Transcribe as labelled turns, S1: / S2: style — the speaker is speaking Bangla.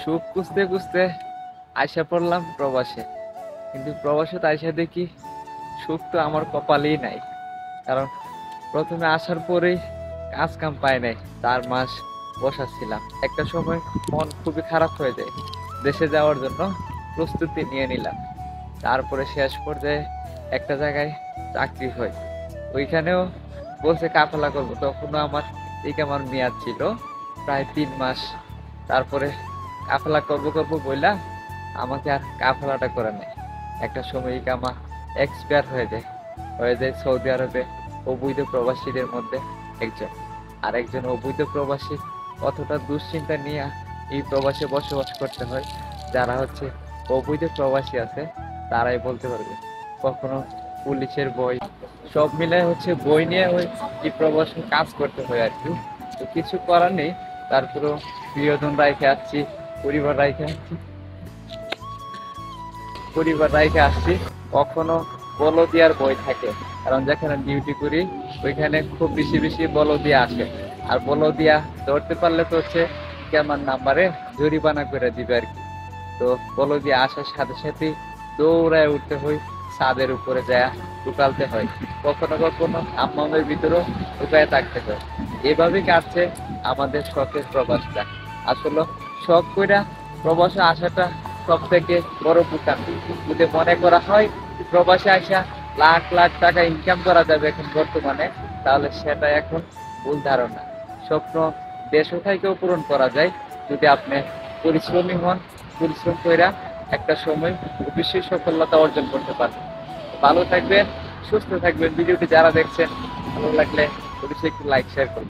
S1: সুখ খুঁজতে খুঁজতে আইসা পড়লাম প্রবাসে। কিন্তু প্রবাসে তো আইসা দেখি সুখ তো আমার কপালেই নাই। কারণ প্রথমে আসার পরেই কাজ কাম পাই নাই, 4 মাস বসা ছিলাম। একটা সময় মন খুবই খারাপ হয়ে যায়, দেশে যাওয়ার জন্য প্রস্তুতি নিয়ে নিলাম। তারপরে শেষ পর্যায়ে একটা জায়গায় চাকরি হয়, ওইখানেও বলছে কাফেলা করবো। তখনও আমার আমার মেয়াদ ছিল প্রায় 3 মাস। তারপরে কাফেলা করবো করবো বইলা আমাকে আর কাফেলাটা করে নেয়। একটা সময় ইকামা এক্সপায়ার হয়ে যায় সৌদি আরবে অবৈধ প্রবাসীদের মধ্যে একজন। আর একজন অবৈধ প্রবাসী কতটা দুশ্চিন্তা নিয়ে এই প্রবাসে বসবাস করতে হয়, যারা হচ্ছে অবৈধ প্রবাসী আছে তারাই বলতে পারবে। কখনো পুলিশের বই, সব মিলে হচ্ছে বই নিয়ে ওই এই প্রবাসে কাজ করতে হয় আর কি। তো কিছু করার নেই, তারপরেও প্রিয়জন রাইখে আসছি, পরিবার রাইখে আসছি পরিবার রাইখে আসছি। কখনো বলদিয়ার বই থাকে, কারণ যেখানে ডিউটি করি ওইখানে খুব বেশি বেশি বলদিয়া আসে। আর বলদিয়া ধরতে পারলে তো হচ্ছে আমার নাম্বারে জরিমানা করে দিবে আর কি। তো বলদিয়া আসার সাথে সাথে দৌড়ায় উঠতে হয়, ছাদের উপরে যায় ঢুকালতে হয়। কখনো কখনো আম্মামের ভিতরেও ঢুকায় থাকতে হয়। এভাবেই কাটছে আমাদের শখের প্রবাসটা। আসলে শখ কইরা প্রবাসে আসাটা সব থেকে বড় বোকাম। যদি মনে করা হয় প্রবাসে আসা লাখ লাখ টাকা ইনকাম করা যাবে এখন বর্তমানে, তাহলে সেটা এখন ভুল ধারণা। স্বপ্ন দেশও থেকেও পূরণ করা যায় যদি আপনি পরিশ্রমী হন। পরিশ্রম কইরা একটা সময় অবশ্যই সফলতা অর্জন করতে পারবেন। ভালো থাকবেন, সুস্থ থাকবেন। ভিডিওটি যারা দেখছেন ভালো লাগলে অবশ্যই একটু লাইক শেয়ার করবেন।